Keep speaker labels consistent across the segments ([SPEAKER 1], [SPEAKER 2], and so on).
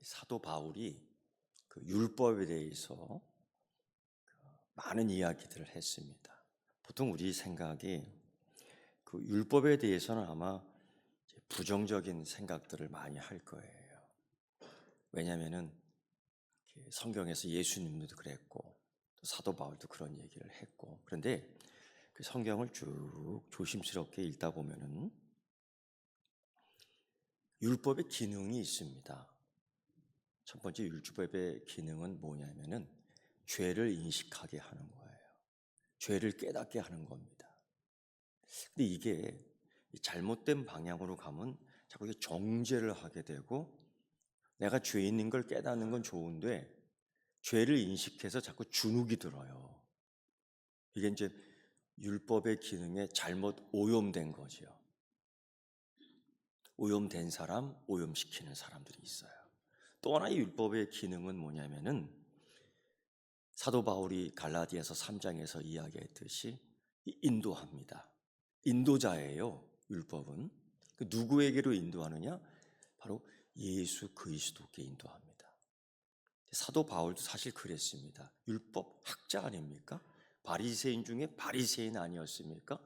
[SPEAKER 1] 사도 바울이 그 율법에 대해서 많은 이야기들을 했습니다. 보통 우리 생각이 그 율법에 대해서는 아마 부정적인 생각들을 많이 할 거예요. 왜냐하면은 성경에서 예수님도 그랬고 또 사도 바울도 그런 얘기를 했고, 그런데 그 성경을 쭉 조심스럽게 읽다 보면은 율법의 기능이 있습니다. 첫 번째 율법의 기능은 뭐냐면은 죄를 인식하게 하는 거예요. 죄를 깨닫게 하는 겁니다. 근데 이게 잘못된 방향으로 가면 자꾸 이게 정죄를 하게 되고, 내가 죄인인 걸 깨닫는 건 좋은데 죄를 인식해서 자꾸 주눅이 들어요. 이게 이제 율법의 기능에 잘못 오염된 거죠. 오염된 사람, 오염시키는 사람들이 있어요. 또 하나의 율법의 기능은 뭐냐면은 사도 바울이 갈라디아서 3장에서 이야기했듯이 인도합니다. 인도자예요. 율법은. 그 누구에게로 인도하느냐? 바로 예수 그리스도께 인도합니다. 사도 바울도 사실 그랬습니다. 율법 학자 아닙니까? 바리새인 중에 바리새인 아니었습니까?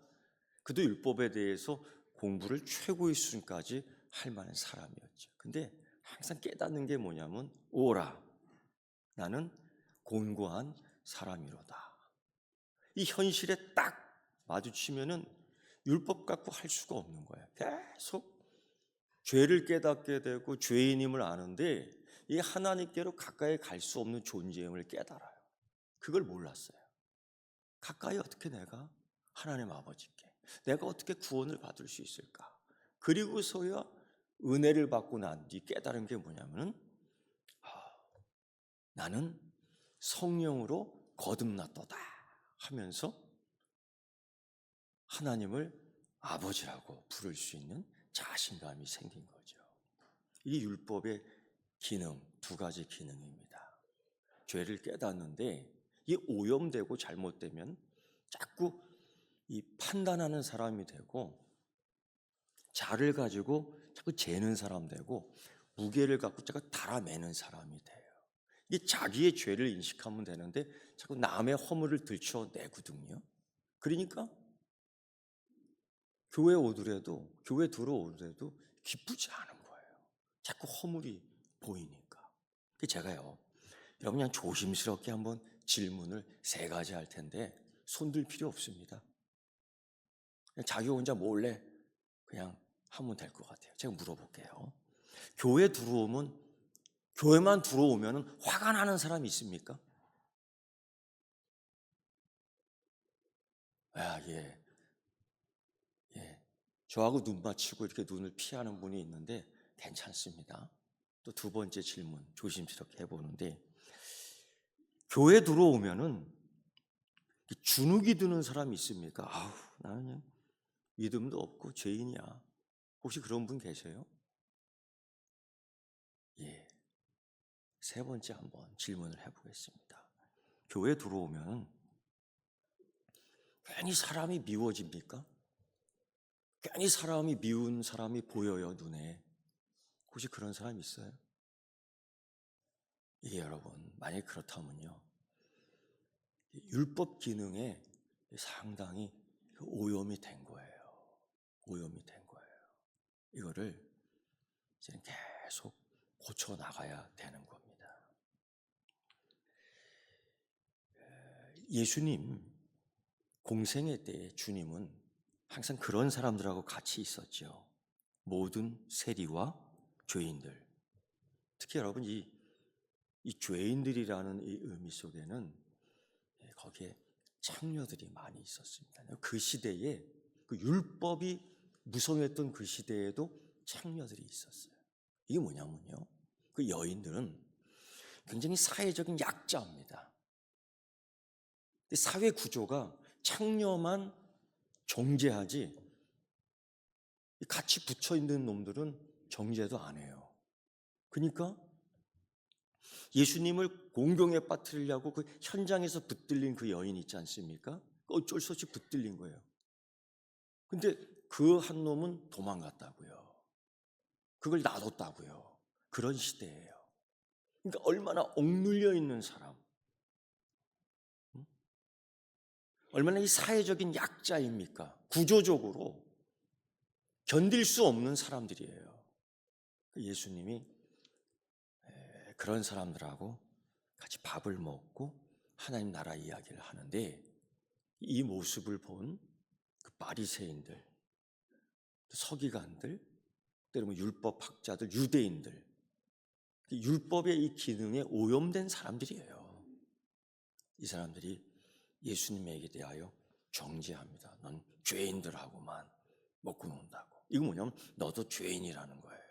[SPEAKER 1] 그도 율법에 대해서 공부를 최고의 수준까지 할 만한 사람이었죠. 근데 항상 깨닫는 게 뭐냐면, 오라, 나는 곤고한 사람이로다. 이 현실에 딱 마주치면은 율법 갖고 할 수가 없는 거예요. 계속 죄를 깨닫게 되고 죄인임을 아는데 이 하나님께로 가까이 갈 수 없는 존재임을 깨달아요. 그걸 몰랐어요. 가까이 어떻게 내가 하나님 아버지께 내가 어떻게 구원을 받을 수 있을까? 그리고서야 은혜를 받고 난 뒤 깨달은 게 뭐냐면은 나는 성령으로 거듭났도다 하면서 하나님을 아버지라고 부를 수 있는 자신감이 생긴 거죠. 이 율법의 기능, 두 가지 기능입니다. 죄를 깨닫는데 이 오염되고 잘못되면 자꾸 이 판단하는 사람이 되고, 자를 가지고 자꾸 재는 사람 되고, 무게를 갖고 자꾸 달아매는 사람이 돼요. 이게 자기의 죄를 인식하면 되는데 자꾸 남의 허물을 들춰내거든요. 그러니까 교회 오더라도, 교회 들어오더라도 기쁘지 않은 거예요. 자꾸 허물이 보이니까. 제가요, 여러분 그냥 조심스럽게 한번 질문을 3가지 할 텐데 손들 필요 없습니다. 그냥 자기 혼자 몰래 그냥 하면 될 것 같아요. 제가 물어볼게요. 교회 들어오면, 교회만 들어오면 화가 나는 사람이 있습니까? 아, 예. 예. 저하고 눈 맞추고 이렇게 눈을 피하는 분이 있는데 괜찮습니다. 또 2번째 질문 조심스럽게 해보는데, 교회 들어오면은 주눅이 드는 사람이 있습니까? 아우, 나는 그냥 믿음도 없고 죄인이야. 혹시 그런 분 계세요? 예. 3번째 한번 질문을 해보겠습니다. 교회 들어오면 괜히 사람이 미워집니까? 괜히 사람이 미운 사람이 보여요, 눈에. 혹시 그런 사람 있어요? 이게 여러분, 만약 그렇다면요, 율법 기능에 상당히 오염이 된 거예요. 오염이 된 거예요. 이거를 이제 계속 고쳐 나가야 되는 겁니다. 예수님 공생애 때 주님은 항상 그런 사람들하고 같이 있었죠. 모든 세리와 죄인들. 특히 여러분 이 죄인들이라는 이 의미 속에는 거기에 창녀들이 많이 있었습니다. 그 시대에 그 율법이 무성했던 그 시대에도 창녀들이 있었어요. 이게 뭐냐면요, 그 여인들은 굉장히 사회적인 약자입니다. 사회 구조가 창녀만 정죄하지 같이 붙여 있는 놈들은 정죄도 안 해요. 그러니까 예수님을 공경에 빠뜨리려고 그 현장에서 붙들린 그 여인 있지 않습니까? 어쩔 수 없이 붙들린 거예요. 근데 그 한 놈은 도망갔다고요. 그걸 놔뒀다고요. 그런 시대예요. 그러니까 얼마나 억눌려 있는 사람, 얼마나 이 사회적인 약자입니까? 구조적으로 견딜 수 없는 사람들이에요. 예수님이 그런 사람들하고 같이 밥을 먹고 하나님 나라 이야기를 하는데, 이 모습을 본 그 바리새인들, 서기관들, 때로는 율법학자들, 유대인들, 율법의 이 기능에 오염된 사람들이에요. 이 사람들이 예수님에게 대하여 정죄합니다. 넌 죄인들하고만 먹고 논다고. 이거 뭐냐면 너도 죄인이라는 거예요.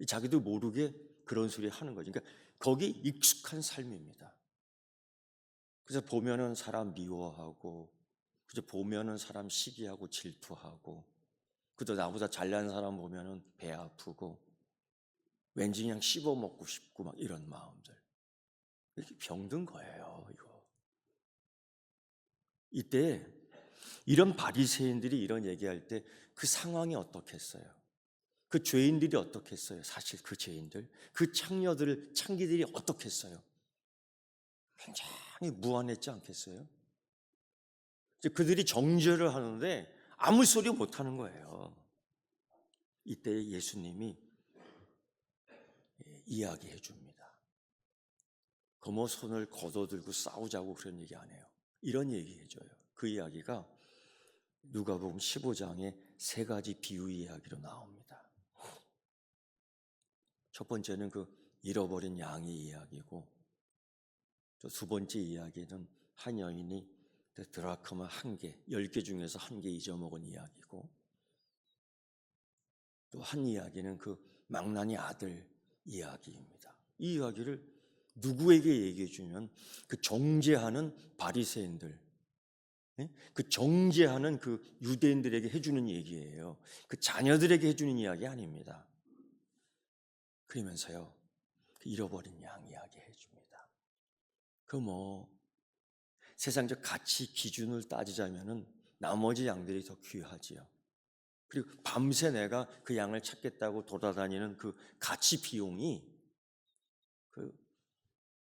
[SPEAKER 1] 자기도 모르게 그런 소리 하는 거죠. 그러니까 거기 익숙한 삶입니다. 그래서 보면은 사람 미워하고, 그저 보면은 사람 시기하고 질투하고, 그저 나보다 잘난 사람 보면은 배 아프고, 왠지 그냥 씹어 먹고 싶고 막 이런 마음들. 이렇게 병든 거예요, 이거. 이때 이런 바리새인들이 이런 얘기할 때 그 상황이 어떻겠어요? 그 죄인들이 어떻겠어요? 사실 그 죄인들, 그 창기들이 어떻겠어요? 굉장히 무안했지 않겠어요? 그들이 정죄를 하는데 아무 소리 못 하는 거예요. 이때 예수님이 이야기해 줍니다. 거모 손을 걷어들고 싸우자고 그런 얘기 안 해요. 이런 얘기 해줘요. 그 이야기가 누가복음 15장의 세 가지 비유 이야기로 나옵니다. 첫 번째는 그 잃어버린 양의 이야기고, 또 두 번째 이야기는 한 여인이 드라크마 1개, 10개 중에서 1개 잊어먹은 이야기고, 또 한 이야기는 그 망나니 아들 이야기입니다. 이 이야기를 누구에게 얘기해 주면 그 정죄하는 바리새인들, 그 정죄하는 그 유대인들에게 해주는 얘기예요. 그 자녀들에게 해주는 이야기 아닙니다. 그러면서요, 그 잃어버린 양 이야기 해줍니다. 그 세상적 가치 기준을 따지자면은 나머지 양들이 더 귀하지요. 그리고 밤새 내가 그 양을 찾겠다고 돌아다니는 그 가치 비용이 그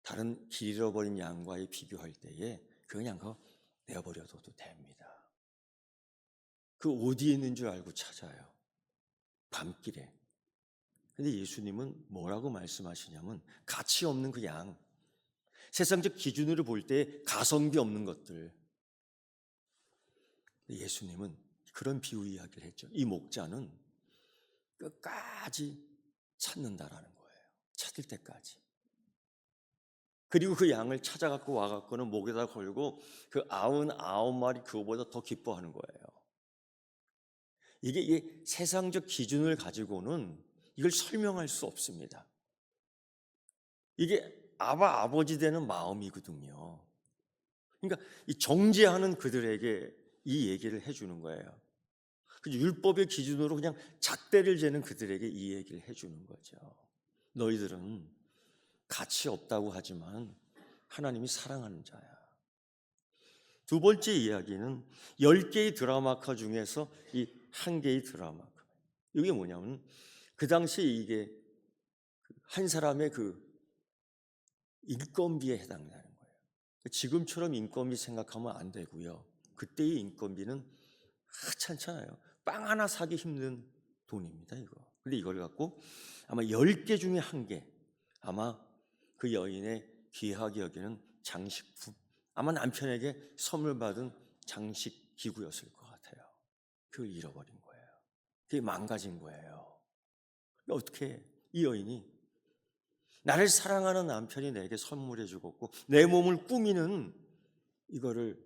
[SPEAKER 1] 다른 길 잃어버린 양과의 비교할 때에 그냥 그거 내버려둬도 됩니다. 그 어디에 있는 줄 알고 찾아요. 밤길에. 근데 예수님은 뭐라고 말씀하시냐면 가치 없는 그 양, 세상적 기준으로 볼 때 가성비 없는 것들. 예수님은 그런 비유 이야기를 했죠. 이 목자는 끝까지 찾는다라는 거예요. 찾을 때까지. 그리고 그 양을 찾아갖고 와갖고는 목에다 걸고 그 99마리 그거보다 더 기뻐하는 거예요. 이게 세상적 기준을 가지고는 이걸 설명할 수 없습니다. 이게 아버지 되는 마음이거든요. 그러니까 이 정죄하는 그들에게 이 얘기를 해주는 거예요. 율법의 기준으로 그냥 잣대를 재는 그들에게 이 얘기를 해주는 거죠. 너희들은 가치 없다고 하지만 하나님이 사랑하는 자야. 두 번째 이야기는 10개의 드라마카 중에서 이 한 개의 드라마카. 이게 뭐냐면 그 당시에 이게 한 사람의 그 인건비에 해당되는 거예요. 지금처럼 인건비 생각하면 안 되고요. 그때의 인건비는 하찮잖아요. 빵 하나 사기 힘든 돈입니다, 이거. 근데 이걸 갖고 아마 10개 중에 1개, 아마 그 여인의 귀하게 여기는 장식품, 아마 남편에게 선물 받은 장식 기구였을 것 같아요. 그걸 잃어버린 거예요. 그게 망가진 거예요. 어떻게 이 여인이 나를 사랑하는 남편이 내게 선물해 주었고 내 몸을 꾸미는 이거를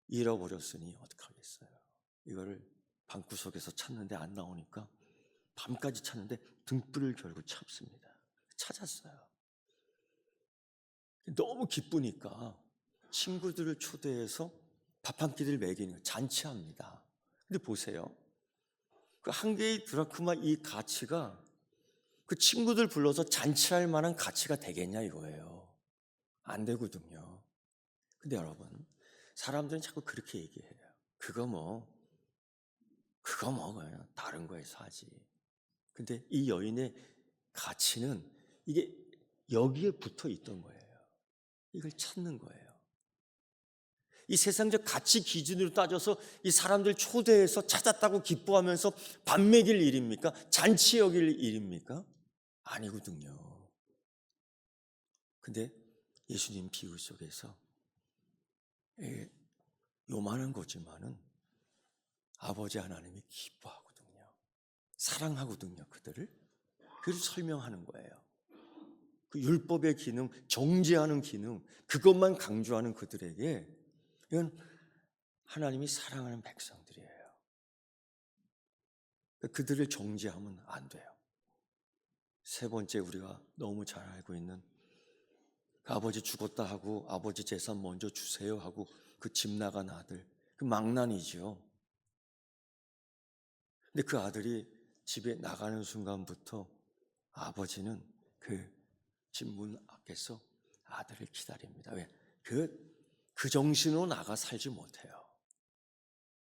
[SPEAKER 1] 잃어버렸으니 어떡하겠어요. 이거를 방구석에서 찾는데 안 나오니까 밤까지 찾는데 등불을 결국 찾습니다. 찾았어요. 너무 기쁘니까 친구들을 초대해서 밥 한 끼를 먹이는 잔치합니다. 근데 보세요. 그 한 개의 드라크마 이 가치가 그 친구들 불러서 잔치할 만한 가치가 되겠냐 이거예요. 안 되거든요. 근데 여러분, 사람들은 자꾸 그렇게 얘기해요. 그거 다른 거에서 하지. 근데 이 여인의 가치는 이게 여기에 붙어 있던 거예요. 이걸 찾는 거예요. 이 세상적 가치 기준으로 따져서 이 사람들 초대해서 찾았다고 기뻐하면서 밥 먹일 일입니까? 잔치 여길 일입니까? 아니거든요. 근데 예수님 비유 속에서 요만한 거지만은 아버지 하나님이 기뻐하거든요. 사랑하거든요, 그들을. 그래서 설명하는 거예요. 그 율법의 기능, 정죄하는 기능, 그것만 강조하는 그들에게 이건 하나님이 사랑하는 백성들이에요. 그들을 정죄하면 안 돼요. 세 번째, 우리가 너무 잘 알고 있는 그 아버지 죽었다 하고 아버지 재산 먼저 주세요 하고 그 집 나간 아들, 그 망난이죠. 근데 그 아들이 집에 나가는 순간부터 아버지는 그 집 문 앞에서 아들을 기다립니다. 왜? 그 정신으로 나가 살지 못해요.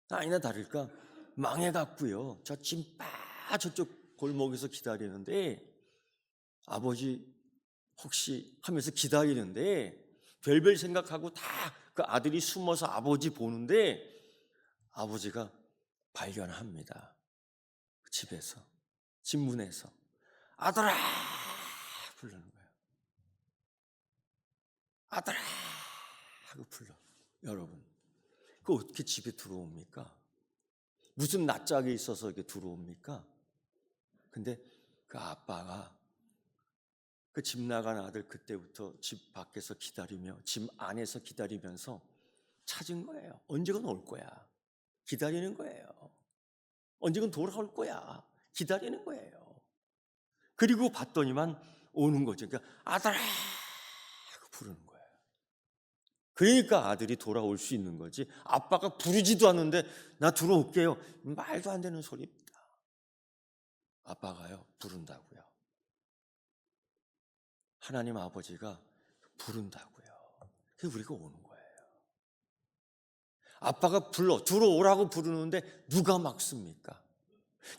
[SPEAKER 1] 아니나 다를까 망해갖고요. 저 찐빠 저쪽 골목에서 기다리는데 아버지 혹시 하면서 기다리는데 별별 생각하고 다 그 아들이 숨어서 아버지 보는데 아버지가 발견합니다. 집에서, 집 문에서 아들아 부르는 거예요. 아들아 하고 불러. 여러분, 그 어떻게 집에 들어옵니까? 무슨 낯짝이 있어서 이렇게 들어옵니까? 근데 그 아빠가 그 집 나간 아들 그때부터 집 밖에서 기다리며 집 안에서 기다리면서 찾은 거예요. 언젠간 올 거야. 기다리는 거예요. 언젠간 돌아올 거야. 기다리는 거예요. 그리고 봤더니만 오는 거죠. 그러니까 아들아 하고 부르는 거예요. 그러니까 아들이 돌아올 수 있는 거지. 아빠가 부르지도 않는데 나 들어올게요. 말도 안 되는 소리입니다. 아빠가요 부른다고요. 하나님 아버지가 부른다고요. 그게 우리가 오는 거예요. 아빠가 들어오라고 부르는데 누가 막습니까?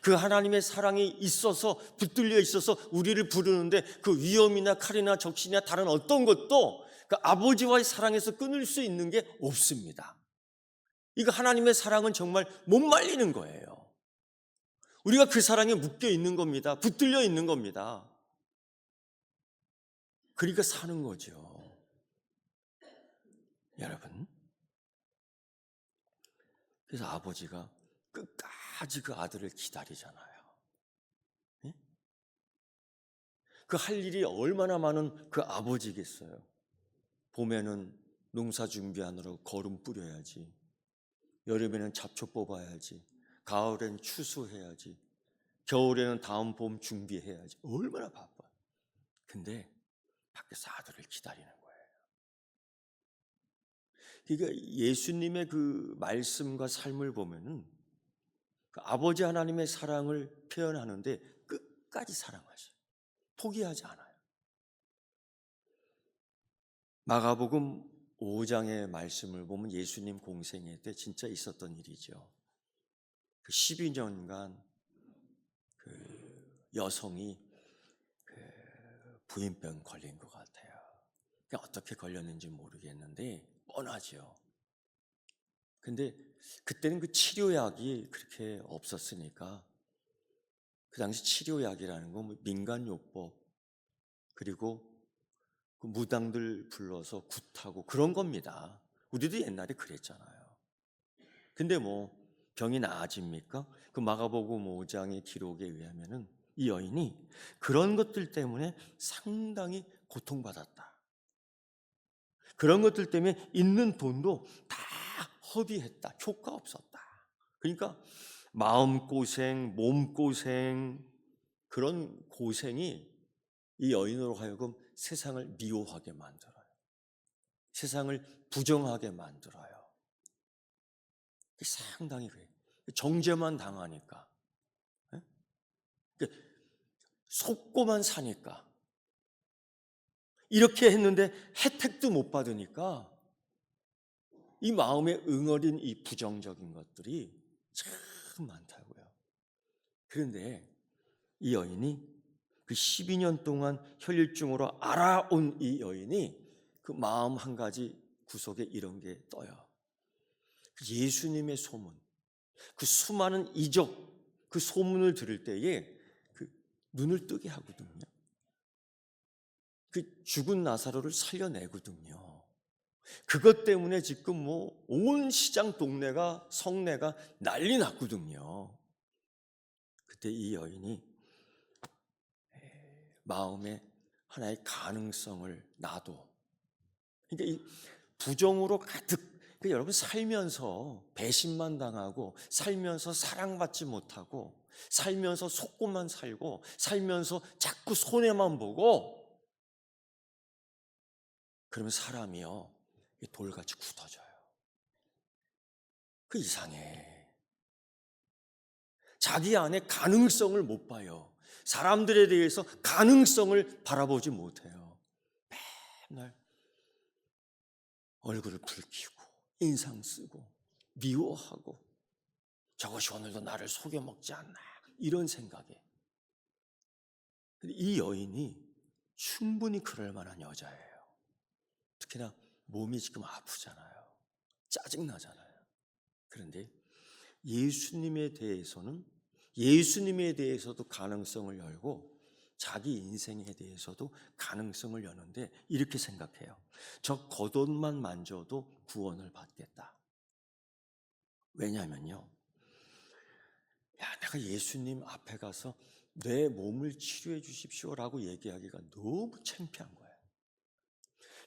[SPEAKER 1] 그 하나님의 사랑이 있어서 붙들려 있어서 우리를 부르는데 그 위험이나 칼이나 적신이나 다른 어떤 것도 그 아버지와의 사랑에서 끊을 수 있는 게 없습니다. 이거 하나님의 사랑은 정말 못 말리는 거예요. 우리가 그 사랑에 묶여 있는 겁니다. 붙들려 있는 겁니다. 그러니까 사는 거죠. 여러분, 그래서 아버지가 끝까지 그 아들을 기다리잖아요. 예? 그 할 일이 얼마나 많은 그 아버지겠어요. 봄에는 농사 준비하느라고 거름 뿌려야지. 여름에는 잡초 뽑아야지. 가을엔 추수해야지. 겨울에는 다음 봄 준비해야지. 얼마나 바빠. 근데 밖에서 아들을 기다리는 거예요. 그러니까 예수님의 그 말씀과 삶을 보면은 그 아버지 하나님의 사랑을 표현하는데 끝까지 사랑하셔요. 포기하지 않아요. 마가복음 5장의 말씀을 보면 예수님 공생애 때 진짜 있었던 일이죠. 그 12년간 그 여성이 그 부인병 걸린 것 같아요. 어떻게 걸렸는지 모르겠는데 뻔하죠. 근데 그때는 그 치료약이 그렇게 없었으니까 그 당시 치료약이라는 건 민간요법 그리고 그 무당들 불러서 굿하고 그런 겁니다. 우리도 옛날에 그랬잖아요. 근데 뭐 병이 나아집니까? 그 마가복음 5장의 기록에 의하면은 이 여인이 그런 것들 때문에 상당히 고통받았다. 그런 것들 때문에 있는 돈도 다 허비했다. 효과 없었다. 그러니까 마음고생, 몸고생, 그런 고생이 이 여인으로 하여금 세상을 미워하게 만들어요. 세상을 부정하게 만들어요. 상당히 그래요. 정죄만 당하니까. 속고만 사니까. 이렇게 했는데 혜택도 못 받으니까 이 마음에 응어린 이 부정적인 것들이 참 많다고요. 그런데 이 여인이 그 12년 동안 혈류증으로 알아온 이 여인이 그 마음 한 가지 구석에 이런 게 떠요. 예수님의 소문, 그 수많은 이적, 그 소문을 들을 때에 그 눈을 뜨게 하거든요. 그 죽은 나사로를 살려내거든요. 그것 때문에 지금 뭐 온 시장 동네가 성내가 난리 났거든요. 그때 이 여인이 마음에 하나의 가능성을 놔도, 그러니까 이 부정으로 가득, 그러니까 여러분 살면서 배신만 당하고, 살면서 사랑받지 못하고, 살면서 속고만 살고, 살면서 자꾸 손해만 보고, 그러면 사람이요 돌같이 굳어져요. 그 이상해. 자기 안에 가능성을 못 봐요. 사람들에 대해서 가능성을 바라보지 못해요. 맨날 얼굴을 붉히고 인상 쓰고 미워하고, 저것이 오늘도 나를 속여먹지 않나, 이런 생각에. 근데 이 여인이 충분히 그럴 만한 여자예요. 특히나 몸이 지금 아프잖아요. 짜증나잖아요. 그런데 예수님에 대해서도 가능성을 열고, 자기 인생에 대해서도 가능성을 여는데 이렇게 생각해요. 저 겉옷만 만져도 구원을 받겠다. 왜냐하면요, 내가 예수님 앞에 가서 내 몸을 치료해 주십시오라고 얘기하기가 너무 창피한 거예요.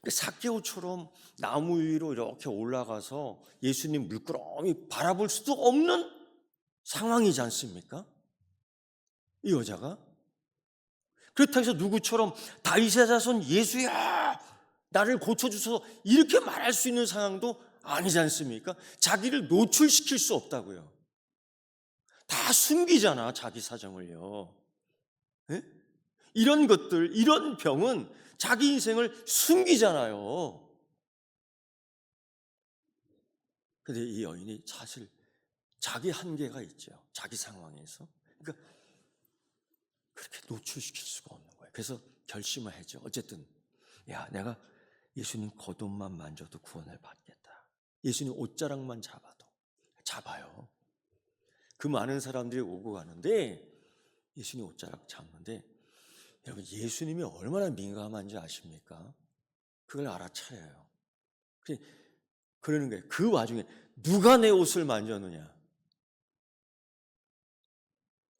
[SPEAKER 1] 삭개오처럼 나무 위로 이렇게 올라가서 예수님 물끄러미 바라볼 수도 없는 상황이지 않습니까? 이 여자가. 그렇다고 해서 누구처럼 다윗의 자손 예수야 나를 고쳐주소서 이렇게 말할 수 있는 상황도 아니지 않습니까? 자기를 노출시킬 수 없다고요. 다 숨기잖아, 자기 사정을요. 예? 이런 것들, 이런 병은 자기 인생을 숨기잖아요. 근데 이 여인이 사실 자기 한계가 있죠. 자기 상황에서. 그러니까 그렇게 노출시킬 수가 없는 거예요. 그래서 결심을 했죠. 어쨌든 내가 예수님 겉옷만 만져도 구원을 받겠다. 예수님 옷자락만 잡아요. 그 많은 사람들이 오고 가는데 예수님 옷자락 잡는데, 여러분 예수님이 얼마나 민감한지 아십니까? 그걸 알아차려요. 그러는 거예요. 그 와중에 누가 내 옷을 만졌느냐?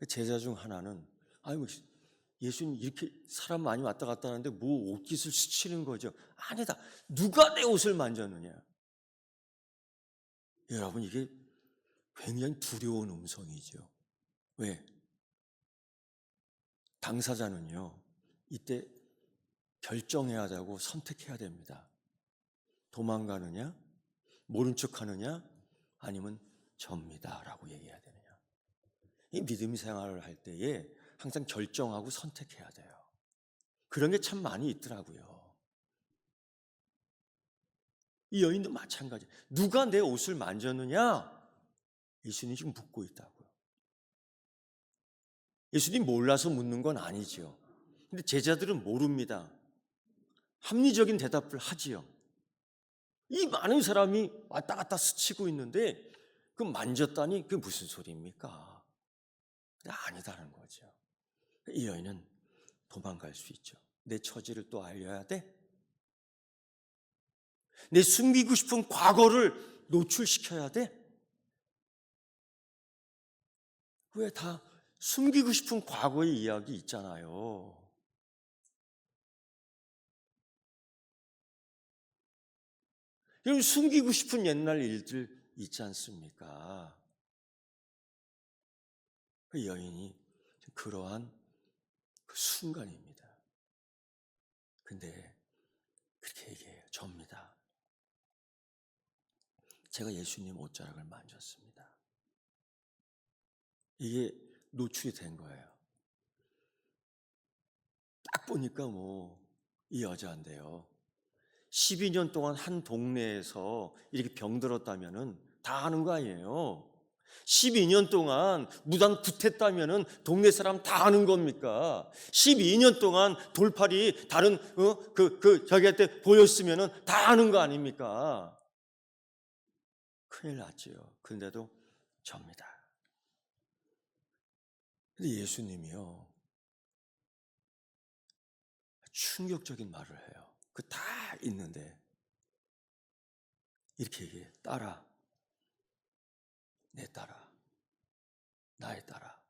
[SPEAKER 1] 제자 중 하나는 아이고 예수님 이렇게 사람 많이 왔다 갔다 하는데 뭐 옷깃을 스치는 거죠? 아니다. 누가 내 옷을 만졌느냐? 여러분 이게 굉장히 두려운 음성이죠. 왜? 당사자는요 이때 결정해야 되고 선택해야 됩니다. 도망가느냐, 모른 척하느냐, 아니면 접니다라고 얘기해야 되느냐. 이 믿음 생활을 할 때에 항상 결정하고 선택해야 돼요. 그런 게 참 많이 있더라고요. 이 여인도 마찬가지. 누가 내 옷을 만졌느냐? 예수님이 지금 묻고 있다고요. 예수님 몰라서 묻는 건 아니지요. 근데 제자들은 모릅니다. 합리적인 대답을 하지요. 이 많은 사람이 왔다 갔다 스치고 있는데 그 만졌다니 그게 무슨 소리입니까? 아니다는 거죠. 이 여인은 도망갈 수 있죠. 내 처지를 또 알려야 돼? 내 숨기고 싶은 과거를 노출시켜야 돼? 왜 다 숨기고 싶은 과거의 이야기 있잖아요. 여러분 숨기고 싶은 옛날 일들 있지 않습니까? 그 여인이 그러한 그 순간입니다. 근데 그렇게 얘기해요. 접니다. 제가 예수님 옷자락을 만졌습니다. 이게 노출이 된 거예요. 딱 보니까 이 여자인데요. 12년 동안 한 동네에서 이렇게 병들었다면은 다 아는 거 아니에요. 12년 동안 무단 굿했다면은 동네 사람 다 아는 겁니까? 12년 동안 돌팔이 다른 자기한테 보였으면은 다 아는 거 아닙니까? 큰일 났지요. 그런데도 접니다. 근데 예수님이요, 충격적인 말을 해요. 그 다 있는데 이렇게 얘기해. 따라, 내 따라, 나의 따라.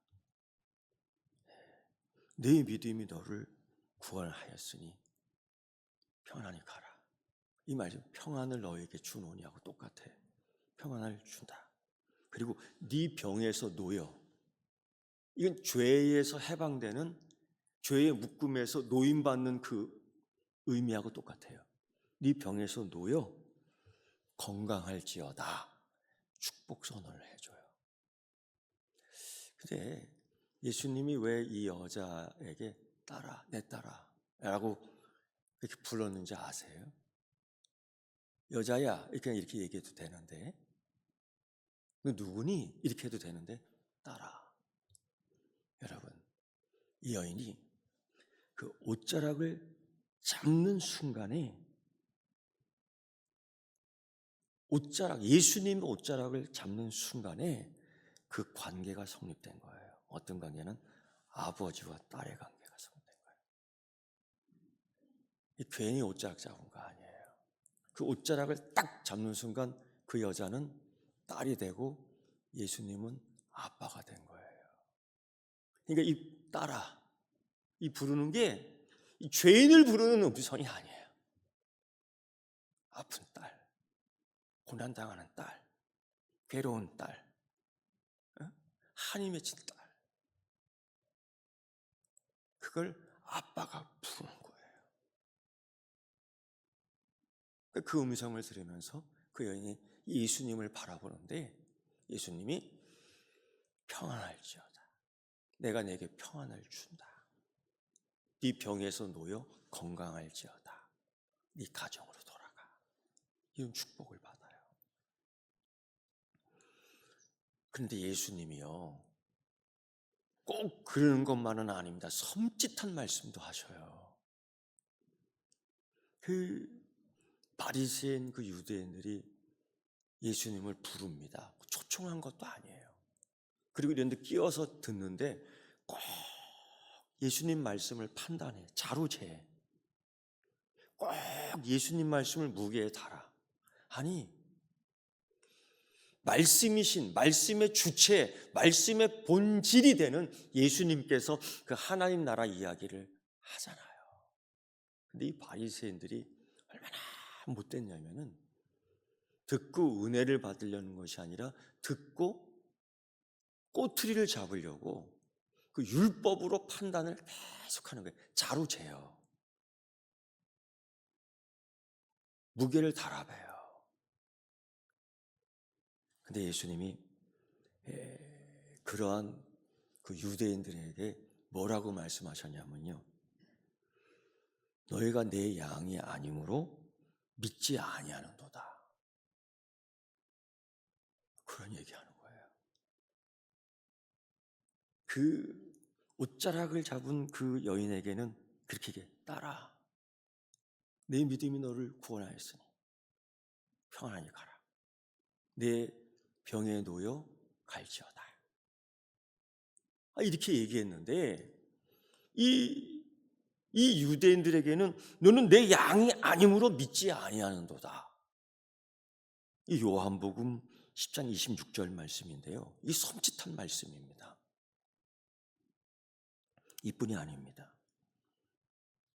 [SPEAKER 1] 내 믿음이 너를 구원하였으니 평안히 가라. 이 말이 평안을 너에게 주노니하고 똑같아. 평안을 준다. 그리고 네 병에서 놓여. 이건 죄에서 해방되는, 죄의 묶음에서 노임받는 그 의미하고 똑같아요. 네 병에서 놓여 건강할지어다. 축복 선언을 해줘요. 근데 예수님이 왜 이 여자에게 따라, 내 따라 라고 이렇게 불렀는지 아세요? 여자야, 이렇게 얘기해도 되는데, 너 누구니? 이렇게 해도 되는데, 따라. 여러분, 이 여인이 그 옷자락을 잡는 순간에 예수님의 옷자락을 잡는 순간에 그 관계가 성립된 거예요. 어떤 관계는 아버지와 딸의 관계가 성립된 거예요. 괜히 옷자락 잡은 거 아니에요. 그 옷자락을 딱 잡는 순간 그 여자는 딸이 되고 예수님은 아빠가 된 거예요. 그러니까 이 딸아, 이 부르는 게 이 죄인을 부르는 음성이 아니에요. 아픈 딸, 고난당하는 딸, 괴로운 딸, 한이 맺힌 딸. 그걸 아빠가 부르는 거예요. 그 음성을 들으면서 그 여인이 예수님을 바라보는데 예수님이 평안할지어다. 내가 내게 평안을 준다. 네 병에서 놓여 건강할지어다. 네 가정으로 돌아가. 이런 축복을 받아요. 그런데 예수님이요, 꼭 그러는 것만은 아닙니다. 섬찟한 말씀도 하셔요. 그 바리새인 그 유대인들이 예수님을 부릅니다. 초청한 것도 아니에요. 그리고 이런데 끼어서 듣는데 꼭 예수님 말씀을 판단해. 자루재. 꼭 예수님 말씀을 무게에 달아. 아니, 말씀이신, 말씀의 주체, 말씀의 본질이 되는 예수님께서 그 하나님 나라 이야기를 하잖아요. 근데 이 바리새인들이 얼마나 못됐냐면은 듣고 은혜를 받으려는 것이 아니라 듣고 꼬투리를 잡으려고 그 율법으로 판단을 계속하는 거예요. 자루재요. 무게를 달아봐요. 근데 예수님이 그러한 그 유대인들에게 뭐라고 말씀하셨냐면요, 너희가 내 양이 아니므로 믿지 아니하는도다. 그런 얘기하는 거예요. 그 옷자락을 잡은 그 여인에게는 그렇게 얘기해. 따라, 내 믿음이 너를 구원하였으니 평안히 가라. 내 병에 놓여 갈지어다. 이렇게 얘기했는데 이 유대인들에게는 너는 내 양이 아니므로 믿지 아니하는도다. 이 요한복음 10장 26절 말씀인데요, 이 섬찟한 말씀입니다. 이뿐이 아닙니다.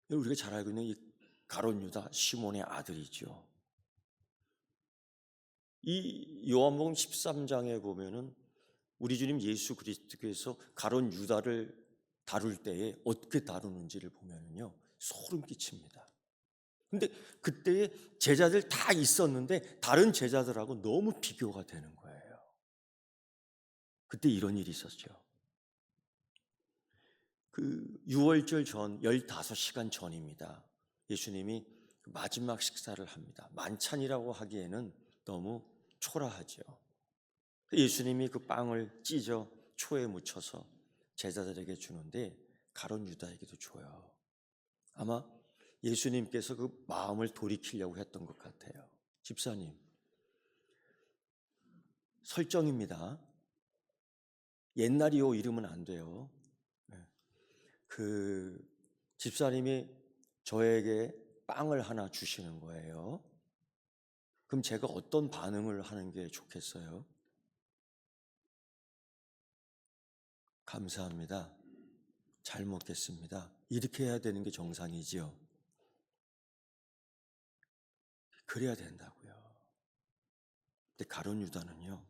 [SPEAKER 1] 우리가 잘 알고 있는 이 가룟 유다 시몬의 아들이죠. 이 요한복음 13장에 보면은 우리 주님 예수 그리스도께서 가룟 유다를 다룰 때에 어떻게 다루는지를 보면은요, 소름 끼칩니다. 근데 그때에 제자들 다 있었는데 다른 제자들하고 너무 비교가 되는 거예요. 그때 이런 일이 있었죠. 그 6월절 전 15시간 전입니다. 예수님이 마지막 식사를 합니다. 만찬이라고 하기에는 너무 초라하죠. 예수님이 그 빵을 찢어 초에 묻혀서 제자들에게 주는데 가룟 유다에게도 줘요. 아마 예수님께서 그 마음을 돌이키려고 했던 것 같아요. 집사님, 설정입니다. 옛날이요 이러면 안 돼요. 그 집사님이 저에게 빵을 하나 주시는 거예요. 그럼 제가 어떤 반응을 하는 게 좋겠어요? 감사합니다. 잘 먹겠습니다. 이렇게 해야 되는 게 정상이지요. 그래야 된다고요. 근데 가룟 유다는요,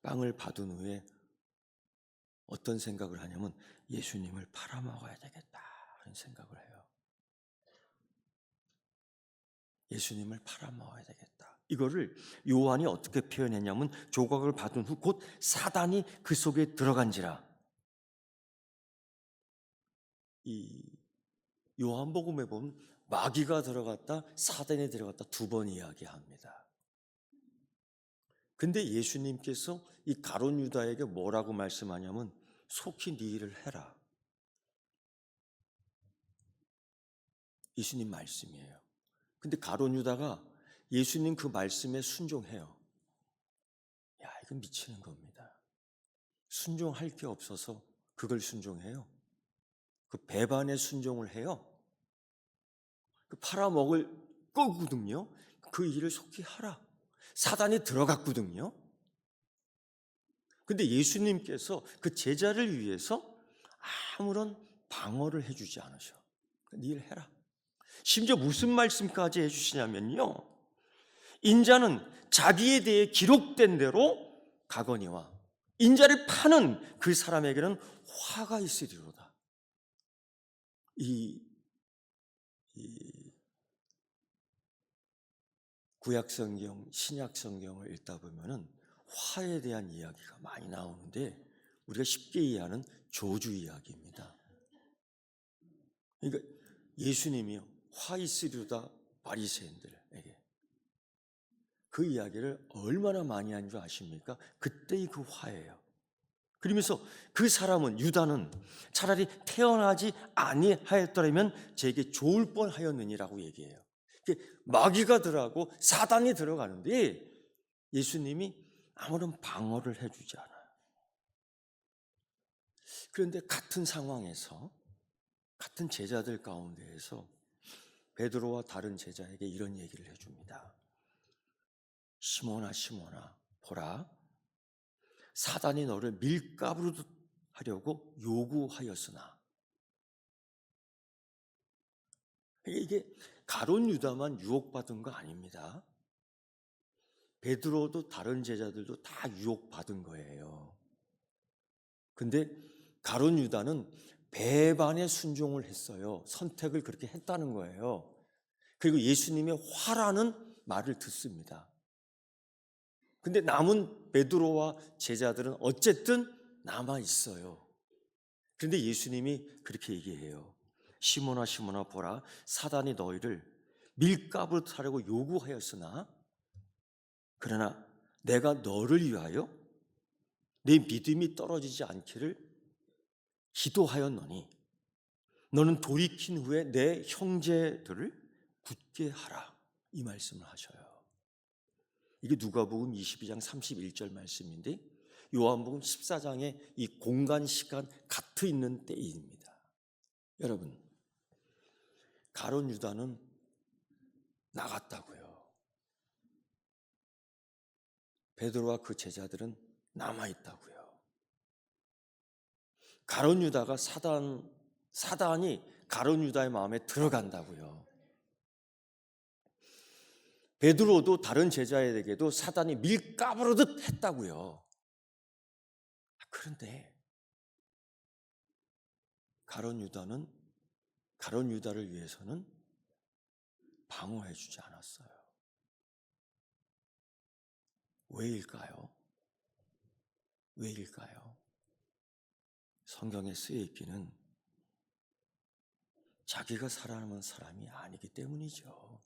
[SPEAKER 1] 빵을 받은 후에 어떤 생각을 하냐면 예수님을 팔아먹어야 되겠다 하는 생각을 해요. 예수님을 팔아먹어야 되겠다. 이거를 요한이 어떻게 표현했냐면 조각을 받은 후 곧 사단이 그 속에 들어간지라. 이 요한복음에 보면 마귀가 들어갔다, 사단이 들어갔다 두 번 이야기합니다. 근데 예수님께서 이 가룟 유다에게 뭐라고 말씀하냐면 속히 네 일을 해라. 예수님 말씀이에요. 근데 가룟 유다가 예수님 그 말씀에 순종해요. 야, 이건 미치는 겁니다. 순종할 게 없어서 그걸 순종해요. 그 배반의 순종을 해요. 그 팔아먹을 거거든요. 그 일을 속히 하라. 사단이 들어갔거든요. 근데 예수님께서 그 제자를 위해서 아무런 방어를 해주지 않으셔. 네 일 해라. 심지어 무슨 말씀까지 해주시냐면요. 인자는 자기에 대해 기록된 대로 가거니와 인자를 파는 그 사람에게는 화가 있으리로다. 이 구약 성경, 신약 성경을 읽다 보면은 화에 대한 이야기가 많이 나오는데 우리가 쉽게 이해하는 저주 이야기입니다. 그러니까 예수님이요, 화 있으리로다 바리새인들에게 그 이야기를 얼마나 많이 한 줄 아십니까? 그때의 그 화예요. 그러면서 그 사람은 유다는 차라리 태어나지 아니하였더라면 제게 좋을 뻔하였느니라고 얘기해요. 마귀가 들어가고 사단이 들어가는데 예수님이 아무런 방어를 해주지 않아요. 그런데 같은 상황에서 같은 제자들 가운데에서 베드로와 다른 제자에게 이런 얘기를 해줍니다. 시몬아 시몬아 보라, 사단이 너를 밀가부로 하려고 요구하였으나. 이게 가룟 유다만 유혹받은 거 아닙니다. 베드로도 다른 제자들도 다 유혹받은 거예요. 근데 가룟 유다는 배반의 순종을 했어요. 선택을 그렇게 했다는 거예요. 그리고 예수님의 화라는 말을 듣습니다. 근데 남은 베드로와 제자들은 어쨌든 남아 있어요. 그런데 예수님이 그렇게 얘기해요. 시몬아 시몬아 보라, 사단이 너희를 밀가부로 하려고 요구하였으나 그러나 내가 너를 위하여 내 믿음이 떨어지지 않기를 기도하였노니 너는 돌이킨 후에 내 형제들을 굳게 하라. 이 말씀을 하셔요. 이게 누가복음 22장 31절 말씀인데 요한복음 14장에 이 공간 시간 같이 있는 때입니다. 여러분, 가룟 유다는 나갔다고요. 베드로와 그 제자들은 남아 있다고요. 가룟 유다가 사단이 가룟 유다의 마음에 들어간다고요. 베드로도 다른 제자에게도 사단이 밀가부르듯 했다고요. 그런데 가룟 유다를 위해서는 방어해 주지 않았어요. 왜일까요? 왜일까요? 성경에 쓰여 있기는 자기가 사랑하는 사람이 아니기 때문이죠.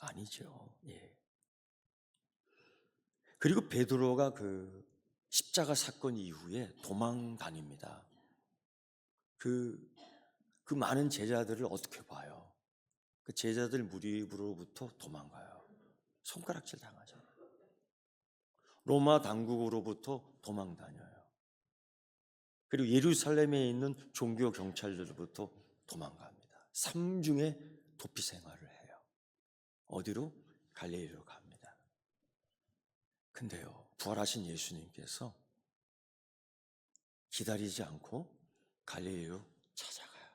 [SPEAKER 1] 아니죠. 예. 그리고 베드로가 그 십자가 사건 이후에 도망 다닙니다. 그 많은 제자들을 어떻게 봐요? 그 제자들 무리로부터 도망가요. 손가락질 당하죠. 로마 당국으로부터 도망 다녀요. 그리고 예루살렘에 있는 종교 경찰들로부터 도망갑니다. 삼중의 도피 생활을 해요. 어디로? 갈릴리로 갑니다. 근데요, 부활하신 예수님께서 기다리지 않고 갈릴리로 찾아가요.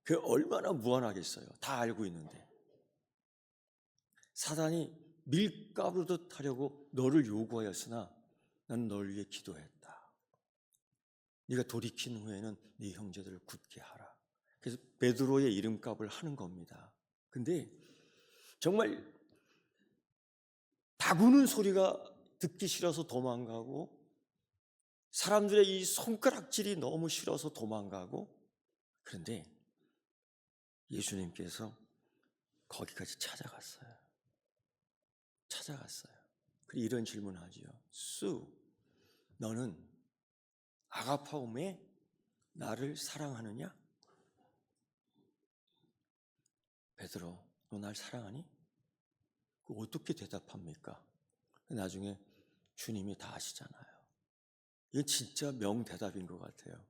[SPEAKER 1] 그 얼마나 무한하겠어요. 다 알고 있는데. 사단이 밀가루도 타려고 너를 요구하였으나 난 널 위해 기도했다. 네가 돌이킨 후에는 네 형제들을 굳게 하라. 그래서 베드로의 이름값을 하는 겁니다. 근데 정말 다구는 소리가 듣기 싫어서 도망가고, 사람들의 이 손가락질이 너무 싫어서 도망가고, 그런데 예수님께서 거기까지 찾아갔어요. 그리고 이런 질문을 하지요. 수, 너는 아가파오메 나를 사랑하느냐? 베드로, 너 날 사랑하니? 어떻게 대답합니까? 나중에 주님이 다 아시잖아요. 이게 진짜 명대답인 것 같아요.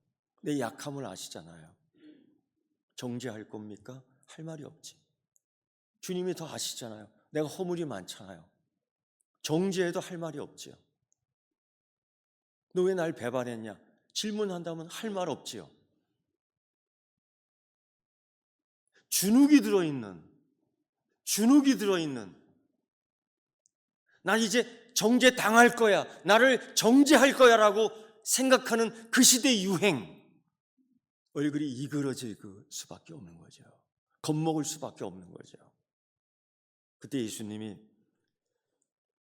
[SPEAKER 1] 내 약함을 아시잖아요. 정죄할 겁니까? 할 말이 없지. 주님이 더 아시잖아요. 내가 허물이 많잖아요. 정죄해도 할 말이 없지요. 너 왜 날 배반했냐? 질문한다면 할 말 없지요. 주눅이 들어있는 난 이제 정죄 당할 거야, 나를 정죄할 거야 라고 생각하는 그 시대의 유행, 얼굴이 이그러질 수밖에 없는 거죠. 겁먹을 수밖에 없는 거죠. 그때 예수님이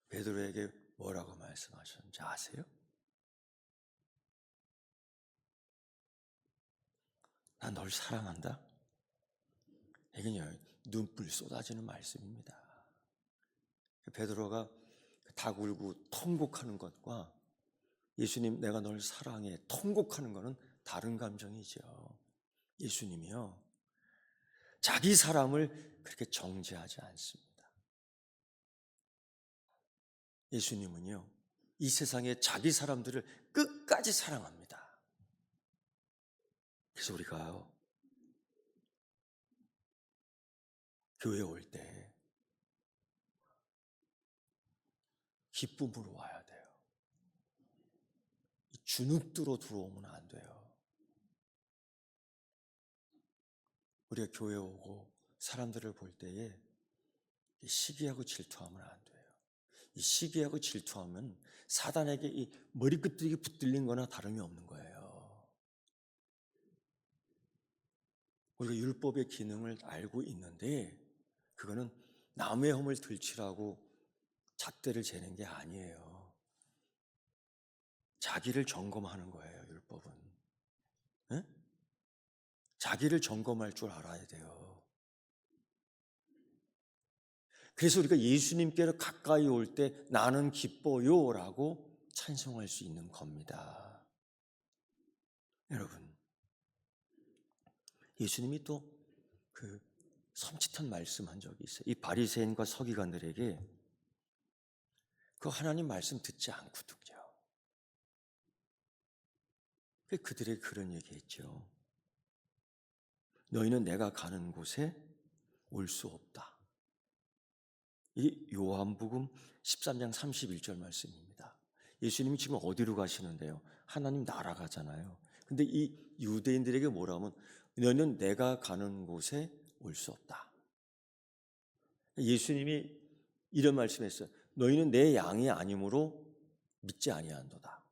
[SPEAKER 1] 베드로에게 뭐라고 말씀하셨는지 아세요? 나 널 사랑한다. 이게 눈물 쏟아지는 말씀입니다. 베드로가 닭 울고 통곡하는 것과 예수님 내가 널 사랑해 통곡하는 것은 다른 감정이죠. 예수님이요, 자기 사람을 그렇게 정죄하지 않습니다. 예수님은요, 이 세상에 자기 사람들을 끝까지 사랑합니다. 그래서 우리가요, 교회에 올 때 기쁨으로 와야 돼요. 주눅들어 들어오면 안 돼요. 우리가 교회에 오고 사람들을 볼 때에 시기하고 질투하면 안 돼요. 이 시기하고 질투하면 사단에게 이 머리끝들이 붙들린 거나 다름이 없는 거예요. 우리가 율법의 기능을 알고 있는데 그거는 남의 험을 들치라고 잣대를 재는 게 아니에요. 자기를 점검하는 거예요, 율법은. 네? 자기를 점검할 줄 알아야 돼요. 그래서 우리가 예수님께로 가까이 올 때 나는 기뻐요 라고 찬송할 수 있는 겁니다. 여러분, 예수님이 또 그 섬찟한 말씀한 적이 있어요. 이 바리새인과 서기관들에게 그 하나님 말씀 듣지 않거든요. 그들에게 그런 얘기했죠. 너희는 내가 가는 곳에 올 수 없다. 이 요한복음 13장 31절 말씀입니다. 예수님이 지금 어디로 가시는데요? 하나님 나라 가잖아요. 근데 이 유대인들에게 뭐라면 너희는 내가 가는 곳에 올 수 없다. 예수님이 이런 말씀했어요. 너희는 내 양이 아니므로 믿지 아니한도다.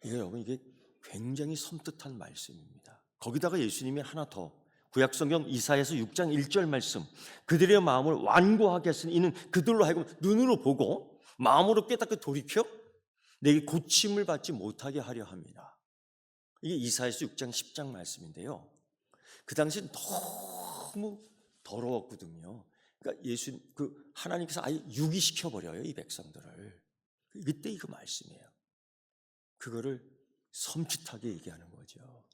[SPEAKER 1] 여러분, 이게 굉장히 섬뜩한 말씀입니다. 거기다가 예수님이 하나 더, 구약성경 이사야서 6장 1절 말씀, 그들의 마음을 완고하게 하신 이는 그들로 하여금 눈으로 보고 마음으로 깨닫게 돌이켜 내게 고침을 받지 못하게 하려 합니다. 이게 이사야서 6장 10장 말씀인데요, 그 당시 너무 더러웠거든요. 그러니까 하나님께서 아예 유기시켜 버려요, 이 백성들을. 이때 이거 말씀이에요. 그거를 섬찟하게 얘기하는 거죠.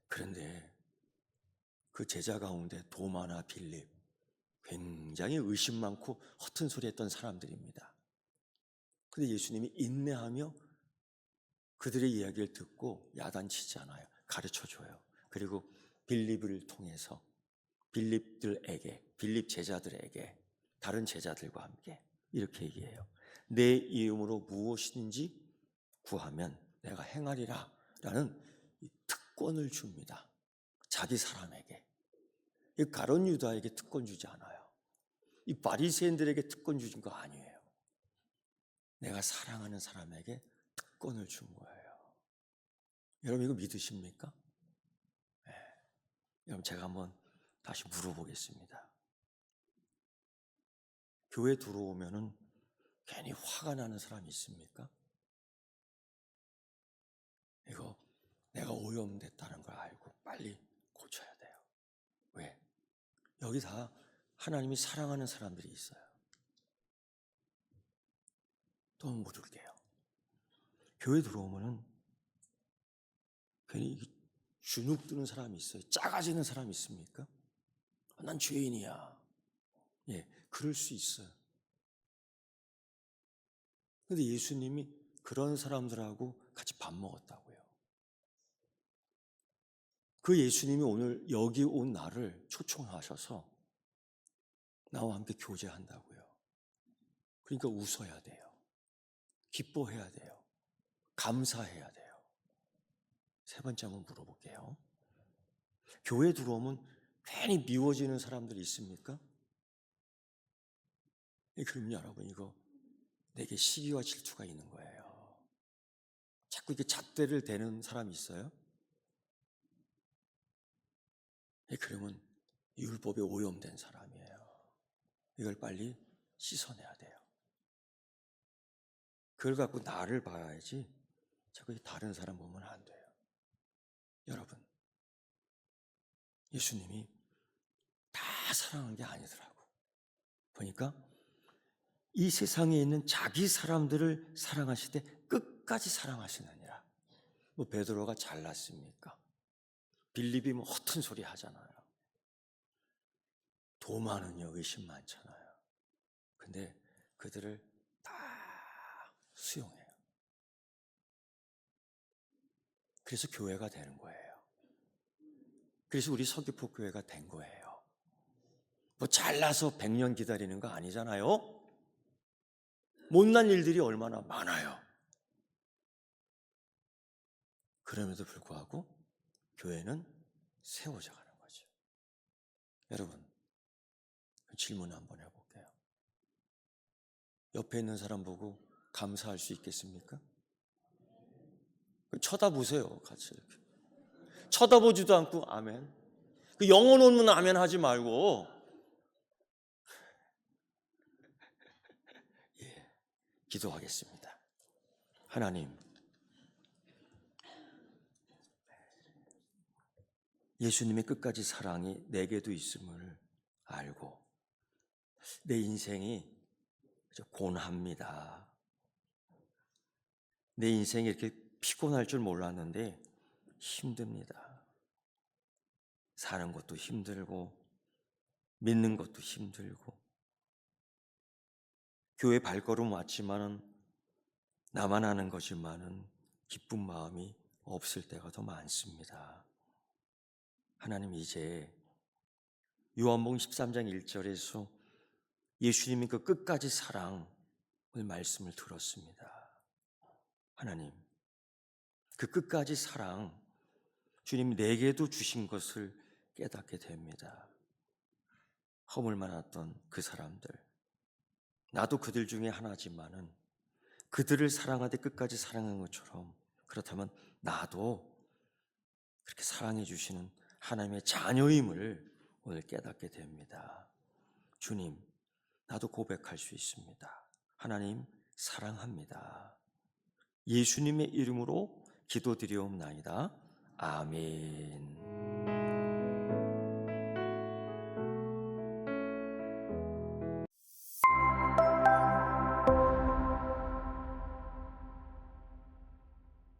[SPEAKER 1] 그런데 그 제자 가운데 도마나 빌립, 굉장히 의심 많고 허튼 소리 했던 사람들입니다. 근데 예수님이 인내하며 그들의 이야기를 듣고 야단치지 않아요. 가르쳐줘요. 그리고 빌립을 통해서 빌립 제자들에게, 다른 제자들과 함께 이렇게 얘기해요. 내 이름으로 무엇이든지 구하면 내가 행하리라 라는 특권을 줍니다. 자기 사람에게. 이 가룟 유다에게 특권 주지 않아요. 이 바리새인들에게 특권 주신 거 아니에요. 내가 사랑하는 사람에게 특권을 준 거예요. 여러분 이거 믿으십니까? 네. 여러분 제가 한번 다시 물어보겠습니다. 교회 들어오면은 괜히 화가 나는 사람이 있습니까? 이거 내가 오염됐다는 걸 알고 빨리 고쳐야 돼요. 왜? 여기 다 하나님이 사랑하는 사람들이 있어요. 또 묻을게요. 교회 들어오면은 괜히 주눅 드는 사람이 있어요. 작아지는 사람이 있습니까? 난 죄인이야. 예, 그럴 수 있어요. 근데 예수님이 그런 사람들하고 같이 밥 먹었다고요. 그 예수님이 오늘 여기 온 나를 초청하셔서 나와 함께 교제한다고요. 그러니까 웃어야 돼요. 기뻐해야 돼요. 감사해야 돼요. 세 번째 한번 물어볼게요. 교회 들어오면 괜히 미워지는 사람들이 있습니까? 그럼요, 여러분. 이거 내게 시기와 질투가 있는 거예요. 자꾸 이렇게 잣대를 대는 사람이 있어요? 그러면 율법에 오염된 사람이에요. 이걸 빨리 씻어내야 돼요. 그걸 갖고 나를 봐야지 자꾸 다른 사람 보면 안 돼요. 여러분, 예수님이 다 사랑한 게 아니더라고. 보니까 이 세상에 있는 자기 사람들을 사랑하실 때 끝까지 사랑하시느니라. 뭐 베드로가 잘났습니까? 빌립이 뭐 허튼 소리 하잖아요. 도마는요 의심 많잖아요. 근데 그들을 다 수용해요. 그래서 교회가 되는 거예요. 그래서 우리 서귀포 교회가 된 거예요. 뭐 잘나서 100년 기다리는 거 아니잖아요. 못난 일들이 얼마나 많아요. 그럼에도 불구하고 교회는 세워져 가는 거죠. 여러분, 질문 한번 해볼게요. 옆에 있는 사람 보고 감사할 수 있겠습니까? 쳐다보세요, 같이 이렇게. 쳐다보지도 않고 아멘. 그 영혼 없는 아멘 하지 말고. 예, 기도하겠습니다. 하나님, 예수님의 끝까지 사랑이 내게도 있음을 알고 내 인생이 고뇌합니다. 내 인생이 이렇게 피곤할 줄 몰랐는데 힘듭니다. 사는 것도 힘들고 믿는 것도 힘들고 교회 발걸음 왔지만은 나만 아는 거지만은 기쁜 마음이 없을 때가 더 많습니다. 하나님, 이제 요한복음 13장 1절에서 예수님이 그 끝까지 사랑을 말씀을 들었습니다. 하나님, 그 끝까지 사랑 주님이 내게도 주신 것을 깨닫게 됩니다. 허물 많았던 그 사람들, 나도 그들 중에 하나지만은 그들을 사랑하되 끝까지 사랑한 것처럼, 그렇다면 나도 그렇게 사랑해 주시는 하나님의 자녀임을 오늘 깨닫게 됩니다. 주님, 나도 고백할 수 있습니다. 하나님, 사랑합니다. 예수님의 이름으로 기도드리옵나이다. 아멘.